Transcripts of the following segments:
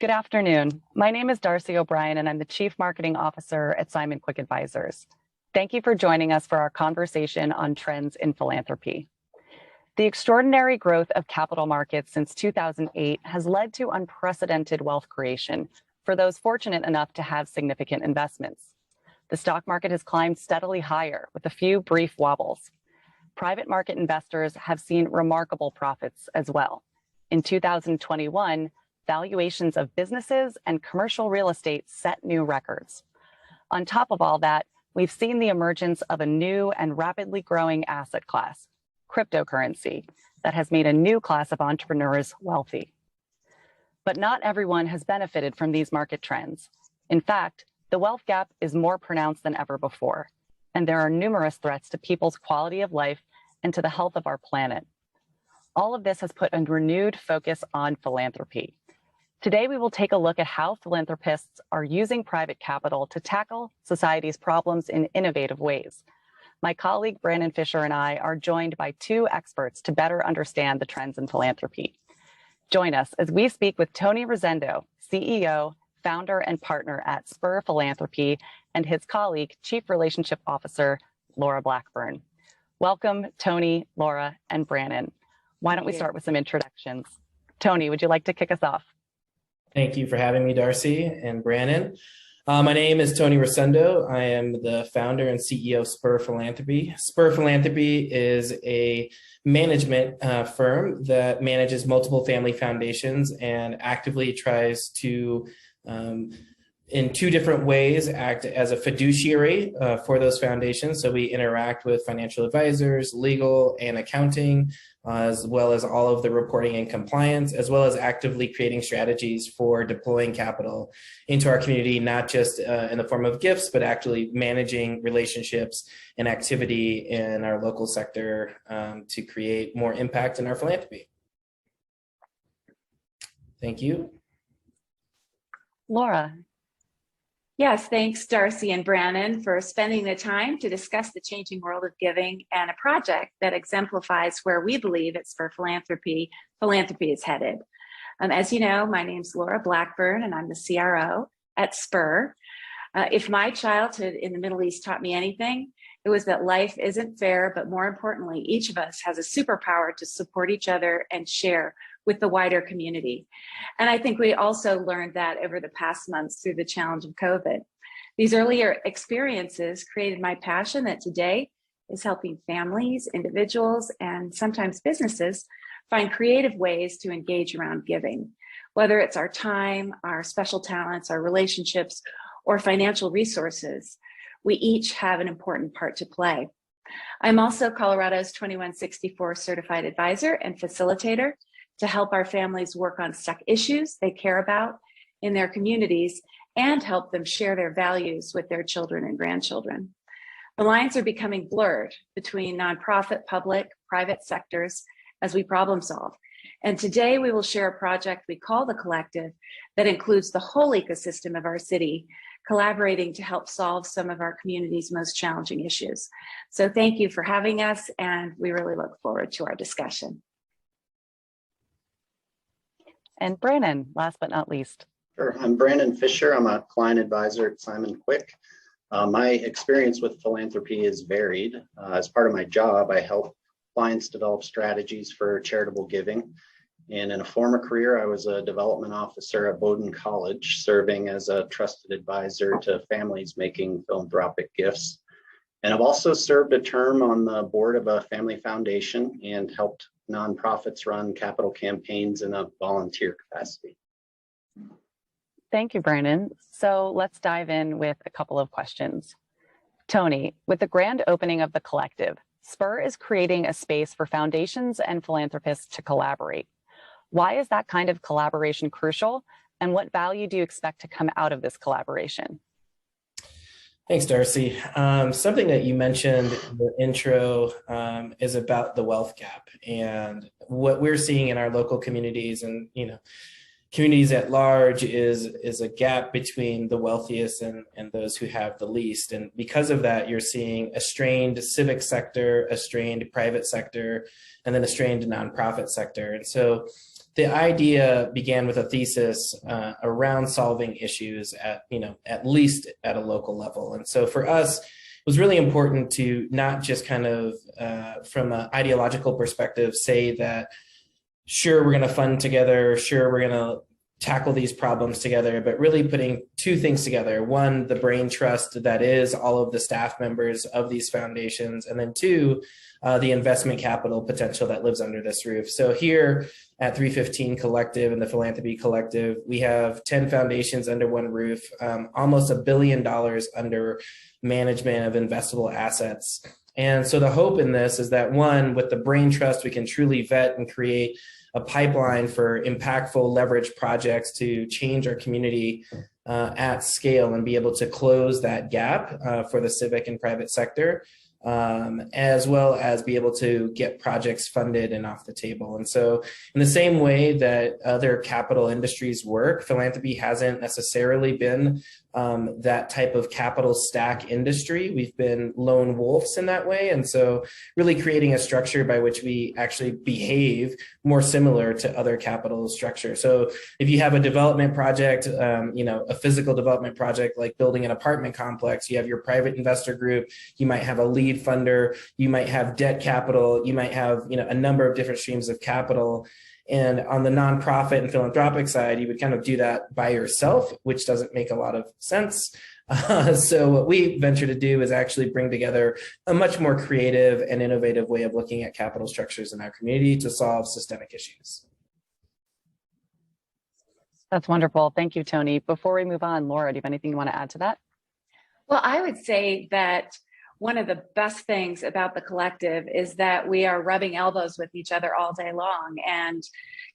Good afternoon. My name is Darcy O'Brien, and I'm the Chief Marketing Officer at Simon Quick Advisors. Thank you for joining us for our conversation on trends in philanthropy. The extraordinary growth of capital markets since 2008 has led to unprecedented wealth creation for those fortunate enough to have significant investments. The stock market has climbed steadily higher with a few brief wobbles. Private market investors have seen remarkable profits as well. In 2021, valuations of businesses and commercial real estate set new records. On top of all that, we've seen the emergence of a new and rapidly growing asset class, cryptocurrency, that has made a new class of entrepreneurs wealthy. But not everyone has benefited from these market trends. In fact, the wealth gap is more pronounced than ever before, and there are numerous threats to people's quality of life and to the health of our planet. All of this has put a renewed focus on philanthropy. Today, we will take a look at how philanthropists are using private capital to tackle society's problems in innovative ways. My colleague, Brannon Fisher, and I are joined by two experts to better understand the trends in philanthropy. Join us as we speak with Tony Rosendo, CEO, founder, and partner at Spur Philanthropy, and his colleague, Chief Relationship Officer, Laura Blackburn. Welcome, Tony, Laura, and Brannon. Why don't we start with some introductions? Tony, would you like to kick us off? Thank you for having me, Darcy and Brannon. My name is Tony Rosendo. I am the founder and CEO of Spur Philanthropy. Spur Philanthropy is a management firm that manages multiple family foundations and actively tries to, in two different ways, act as a fiduciary for those foundations. So we interact with financial advisors, legal and accounting, as well as all of the reporting and compliance, as well as actively creating strategies for deploying capital into our community, not just in the form of gifts, but actually managing relationships and activity in our local sector to create more impact in our philanthropy. Thank you. Laura. Yes, thanks, Darcy and Brannon, for spending the time to discuss the changing world of giving and a project that exemplifies where we believe at Spur Philanthropy is headed. As you know, my name's Laura Blackburn, and I'm the CRO at Spur. If my childhood in the Middle East taught me anything, it was that life isn't fair, but more importantly, each of us has a superpower to support each other and share with the wider community. And I think we also learned that over the past months through the challenge of COVID. These earlier experiences created my passion that today is helping families, individuals, and sometimes businesses find creative ways to engage around giving, whether it's our time, our special talents, our relationships, or financial resources. We each have an important part to play. I'm also Colorado's 2164 certified advisor and facilitator to help our families work on stuck issues they care about in their communities and help them share their values with their children and grandchildren. The lines are becoming blurred between nonprofit, public, private sectors as we problem solve. And today we will share a project we call The Collective that includes the whole ecosystem of our city, collaborating to help solve some of our community's most challenging issues. So thank you for having us, and we really look forward to our discussion. And Brannon, last but not least. Sure. I'm Brannon Fisher. I'm a client advisor at Simon Quick. My experience with philanthropy is varied. As part of my job, I help clients develop strategies for charitable giving. And in a former career, I was a development officer at Bowdoin College, serving as a trusted advisor to families making philanthropic gifts. And I've also served a term on the board of a family foundation and helped nonprofits run capital campaigns in a volunteer capacity. Thank you, Brannon. So let's dive in with a couple of questions. Tony, with the grand opening of The Collective, Spur is creating a space for foundations and philanthropists to collaborate. Why is that kind of collaboration crucial, and what value do you expect to come out of this collaboration? Thanks, Darcy. Something that you mentioned in the intro is about the wealth gap, and what we're seeing in our local communities and communities at large is a gap between the wealthiest and those who have the least. And because of that, you're seeing a strained civic sector, a strained private sector, and then a strained nonprofit sector. And so the idea began with a thesis around solving issues at least at a local level. And so for us, it was really important to not just kind of from an ideological perspective say that, sure, we're going to fund together, sure, we're going to tackle these problems together, but really putting two things together. One, the brain trust that is all of the staff members of these foundations, and then two, the investment capital potential that lives under this roof. So here at 315 Collective and the Philanthropy Collective, we have 10 foundations under one roof, almost $1 billion under management of investable assets. And so the hope in this is that, one, with the brain trust, we can truly vet and create a pipeline for impactful leverage projects to change our community at scale and be able to close that gap for the civic and private sector, as well as be able to get projects funded and off the table. And so in the same way that other capital industries work, philanthropy hasn't necessarily been that type of capital stack industry. We've been lone wolves in that way. And so really creating a structure by which we actually behave more similar to other capital structures. So if you have a development project, a physical development project like building an apartment complex, you have your private investor group, you might have a lead funder, you might have debt capital, you might have a number of different streams of capital. And on the nonprofit and philanthropic side, you would kind of do that by yourself, which doesn't make a lot of sense. So what we venture to do is actually bring together a much more creative and innovative way of looking at capital structures in our community to solve systemic issues. That's wonderful. Thank you, Tony. Before we move on, Laura, do you have anything you want to add to that? Well, I would say that one of the best things about the collective is that we are rubbing elbows with each other all day long and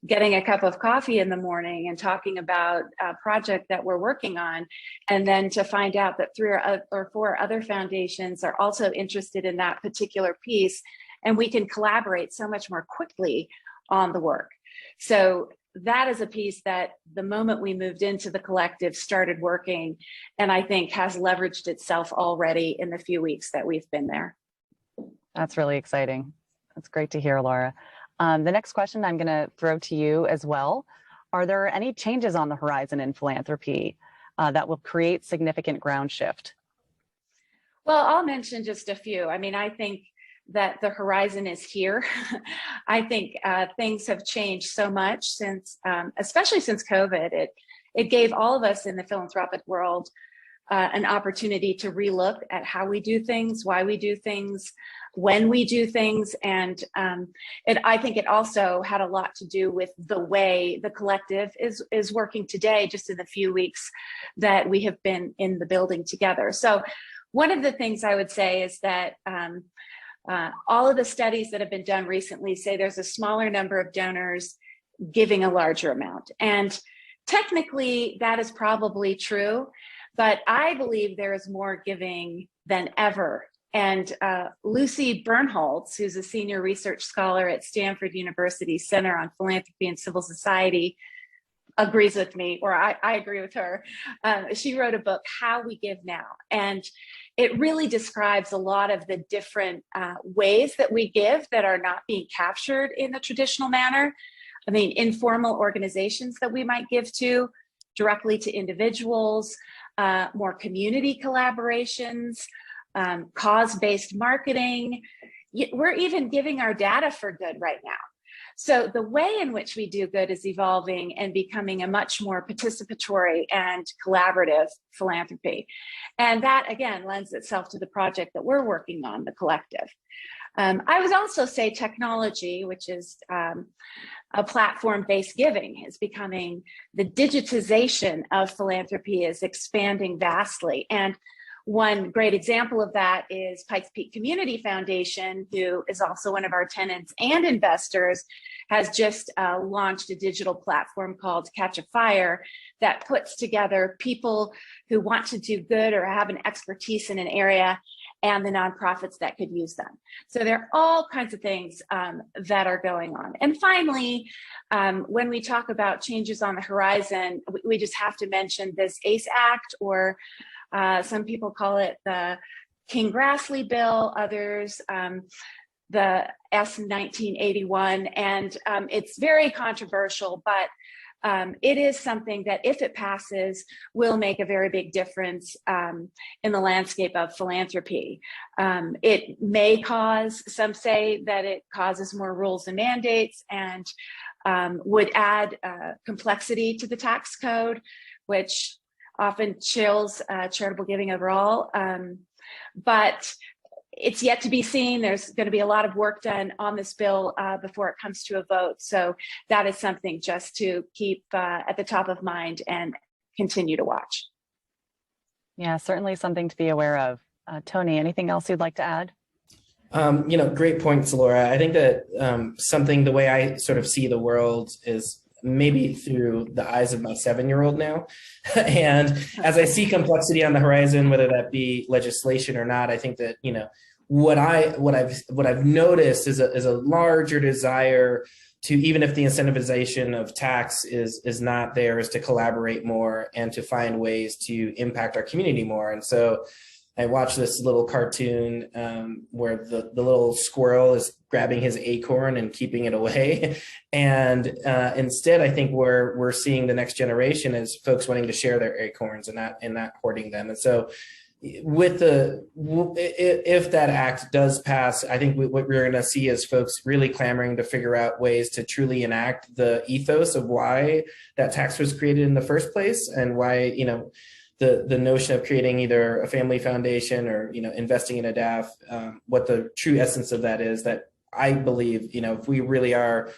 getting a cup of coffee in the morning and talking about a project that we're working on. And then to find out that 3 or 4 other foundations are also interested in that particular piece, and we can collaborate so much more quickly on the work. So that is a piece that the moment we moved into the collective started working, and I think has leveraged itself already in the few weeks that we've been there. That's really exciting. That's great to hear, Laura. The next question I'm going to throw to you as well. Are there any changes on the horizon in philanthropy that will create significant ground shift? Well, I'll mention just a few. I mean, I think that the horizon is here. I think things have changed so much since, especially since COVID. It gave all of us in the philanthropic world an opportunity to relook at how we do things, why we do things, when we do things. And I think it also had a lot to do with the way the collective is working today, just in the few weeks that we have been in the building together. So one of the things I would say is that all of the studies that have been done recently say there's a smaller number of donors giving a larger amount. And technically that is probably true, but I believe there is more giving than ever. And Lucy Bernholtz, who's a senior research scholar at Stanford University Center on Philanthropy and Civil Society, agrees with me, or I agree with her. She wrote a book, How We Give Now. And it really describes a lot of the different ways that we give that are not being captured in the traditional manner. I mean, informal organizations that we might give to, directly to individuals, more community collaborations, cause-based marketing. We're even giving our data for good right now. So the way in which we do good is evolving and becoming a much more participatory and collaborative philanthropy. And that, again, lends itself to the project that we're working on, the collective. I would also say technology, which is a platform-based giving, is becoming, the digitization of philanthropy is expanding vastly. And one great example of that is Pikes Peak Community Foundation, who is also one of our tenants and investors, has just launched a digital platform called Catch a Fire that puts together people who want to do good or have an expertise in an area and the nonprofits that could use them. So there are all kinds of things that are going on. And finally, when we talk about changes on the horizon, we just have to mention this ACE Act, or some people call it the King Grassley bill, others the S 1981, and it's very controversial, but it is something that, if it passes, will make a very big difference in the landscape of philanthropy. It may cause, some say that it causes more rules and mandates, and would add complexity to the tax code, which often chills charitable giving overall. But it's yet to be seen. There's going to be a lot of work done on this bill before it comes to a vote. So that is something just to keep at the top of mind and continue to watch. Yeah, certainly something to be aware of. Tony, anything else you'd like to add? Great points, Laura. I think that the way I sort of see the world is maybe through the eyes of my 7-year-old now. And as I see complexity on the horizon, whether that be legislation or not, I think that, what I've noticed is a larger desire to, even if the incentivization of tax is not there, is to collaborate more and to find ways to impact our community more. And so I watched this little cartoon where the little squirrel is grabbing his acorn and keeping it away. And instead, I think we're seeing the next generation as folks wanting to share their acorns and not hoarding them. And so if that act does pass, I think what we're going to see is folks really clamoring to figure out ways to truly enact the ethos of why that tax was created in the first place, and why, the notion of creating either a family foundation or, investing in a DAF, what the true essence of that is. That I believe, if we really are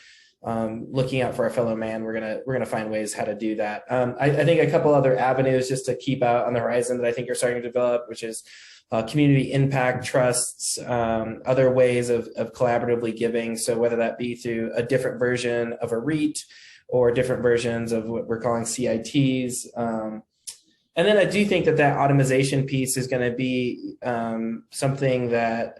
looking out for our fellow man, we're gonna find ways how to do that. I think a couple other avenues just to keep out on the horizon that I think are starting to develop, which is community impact trusts, other ways of collaboratively giving. So whether that be through a different version of a REIT or different versions of what we're calling CITs. And then I do think that automation piece is going to be something that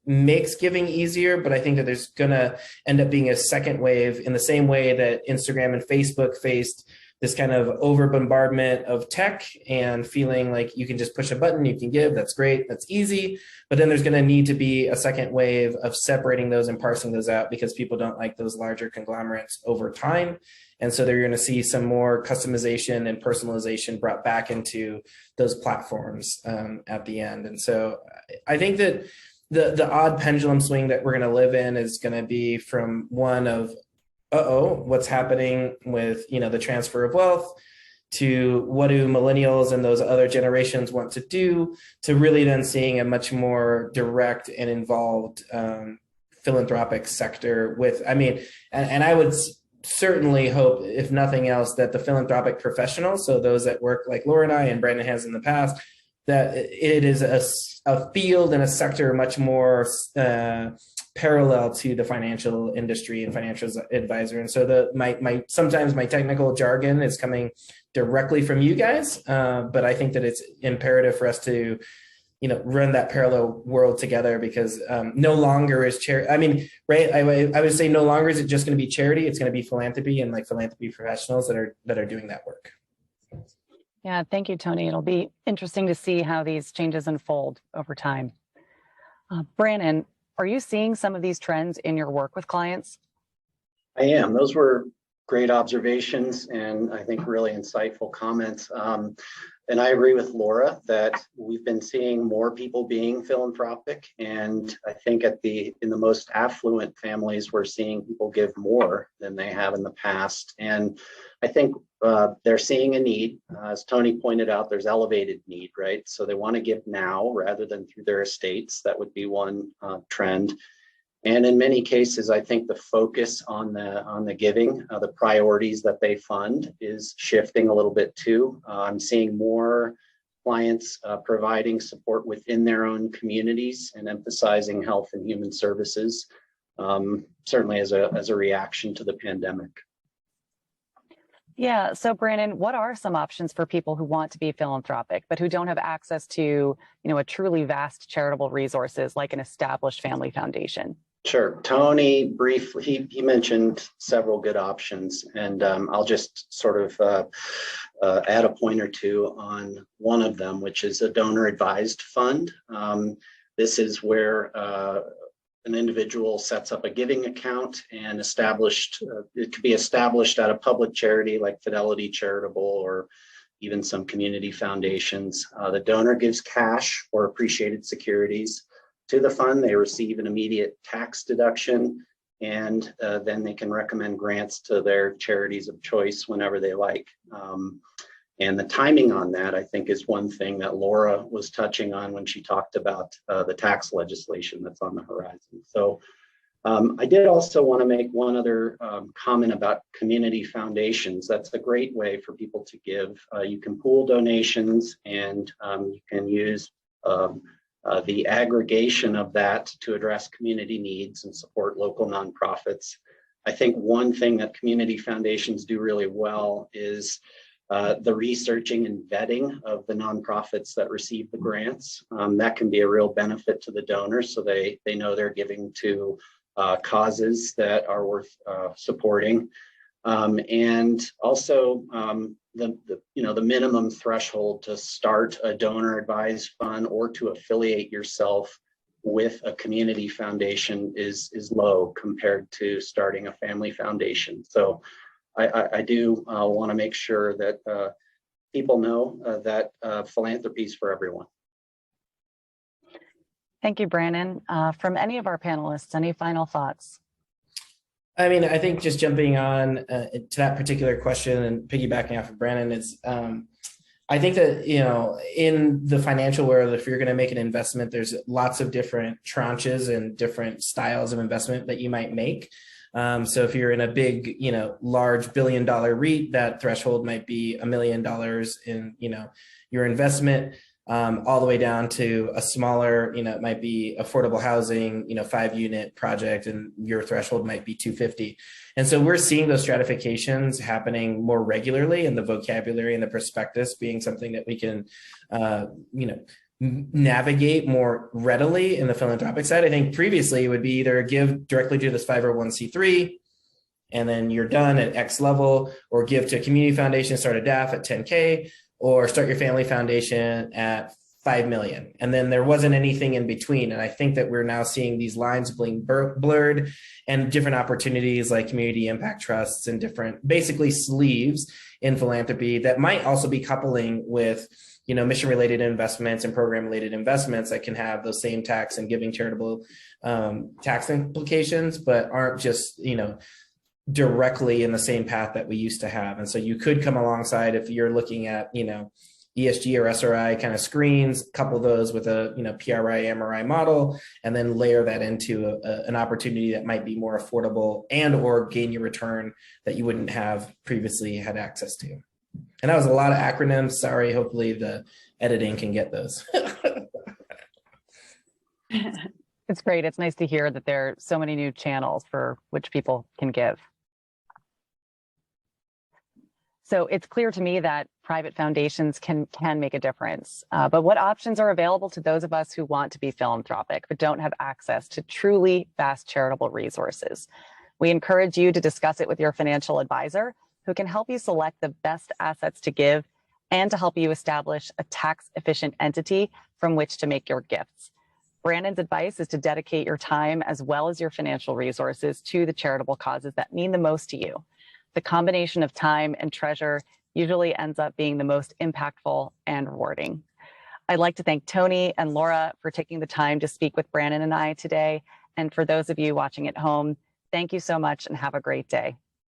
makes giving easier, but I think that there's going to end up being a second wave, in the same way that Instagram and Facebook faced this kind of over bombardment of tech and feeling like you can just push a button, you can give, that's great, that's easy. But then there's going to need to be a second wave of separating those and parsing those out, because people don't like those larger conglomerates over time. And so they're going to see some more customization and personalization brought back into those platforms at the end. And so I think that the odd pendulum swing that we're going to live in is going to be from one of, what's happening with, the transfer of wealth, to what do millennials and those other generations want to do, to really then seeing a much more direct and involved philanthropic sector with, and I would certainly hope, if nothing else, that the philanthropic professionals, so those that work like Laura and I and Brandon has in the past, that it is a field and a sector much more parallel to the financial industry and financial advisor. And so sometimes my technical jargon is coming directly from you guys, but I think that it's imperative for us to run that parallel world together, because no longer is charity. Right? I would say no longer is it just going to be charity. It's going to be philanthropy and philanthropy professionals that are doing that work. Yeah, thank you, Tony. It'll be interesting to see how these changes unfold over time. Brannon, are you seeing some of these trends in your work with clients? I am. Those were great observations and I think really insightful comments. And I agree with Laura that we've been seeing more people being philanthropic. And I think in the most affluent families, we're seeing people give more than they have in the past. And I think they're seeing a need. As Tony pointed out, there's elevated need, right? So they want to give now rather than through their estates. That would be one trend. And in many cases, I think the focus on the giving, the priorities that they fund, is shifting a little bit too. I'm seeing more clients providing support within their own communities and emphasizing health and human services, certainly as a reaction to the pandemic. Yeah. So Brannon, what are some options for people who want to be philanthropic, but who don't have access to, a truly vast charitable resources like an established family foundation? Sure. Tony briefly, he mentioned several good options, and I'll just sort of add a point or two on one of them, which is a donor advised fund. This is where an individual sets up a giving account and it could be established at a public charity like Fidelity Charitable or even some community foundations. The donor gives cash or appreciated securities to the fund. They receive an immediate tax deduction, and then they can recommend grants to their charities of choice whenever they like. And the timing on that, I think, is one thing that Laura was touching on when she talked about the tax legislation that's on the horizon. So I did also want to make one other comment about community foundations. That's a great way for people to give. You can pool donations, and you can use the aggregation of that to address community needs and support local nonprofits. I think one thing that community foundations do really well is the researching and vetting of the nonprofits that receive the grants. That can be a real benefit to the donors, so they know they're giving to causes that are worth supporting. And also the minimum threshold to start a donor advised fund or to affiliate yourself with a community foundation is low compared to starting a family foundation. So I do want to make sure that people know that philanthropy is for everyone. Thank you, Brannon. From any of our panelists, any final thoughts? I mean, I think just jumping on to that particular question and piggybacking off of Brannon is, I think that, in the financial world, if you're going to make an investment, there's lots of different tranches and different styles of investment that you might make. So if you're in a big, large $1 billion REIT, that threshold might be $1 million in, your investment, all the way down to a smaller, it might be affordable housing, 5-unit project, and your threshold might be 250. And so we're seeing those stratifications happening more regularly, and the vocabulary and the prospectus being something that we can, navigate more readily in the philanthropic side. I think previously it would be either give directly to this 501c3 and then you're done at X level, or give to a community foundation, start a DAF at 10K, or start your family foundation at 5 million. And then there wasn't anything in between. And I think that we're now seeing these lines being blurred, and different opportunities like community impact trusts and different basically sleeves in philanthropy that might also be coupling with mission-related investments and program-related investments that can have those same tax and giving charitable tax implications, but aren't just, directly in the same path that we used to have. And so you could come alongside if you're looking at, ESG or SRI kind of screens, couple those with a, PRI, MRI model, and then layer that into an opportunity that might be more affordable and or gain you return that you wouldn't have previously had access to. And that was a lot of acronyms. Sorry, hopefully the editing can get those. It's great. It's nice to hear that there are so many new channels for which people can give. So it's clear to me that private foundations can make a difference. But what options are available to those of us who want to be philanthropic but don't have access to truly vast charitable resources? We encourage you to discuss it with your financial advisor, who can help you select the best assets to give and to help you establish a tax-efficient entity from which to make your gifts. Brannon's advice is to dedicate your time as well as your financial resources to the charitable causes that mean the most to you. The combination of time and treasure usually ends up being the most impactful and rewarding. I'd like to thank Tony and Laura for taking the time to speak with Brannon and I today. And for those of you watching at home, thank you so much and have a great day.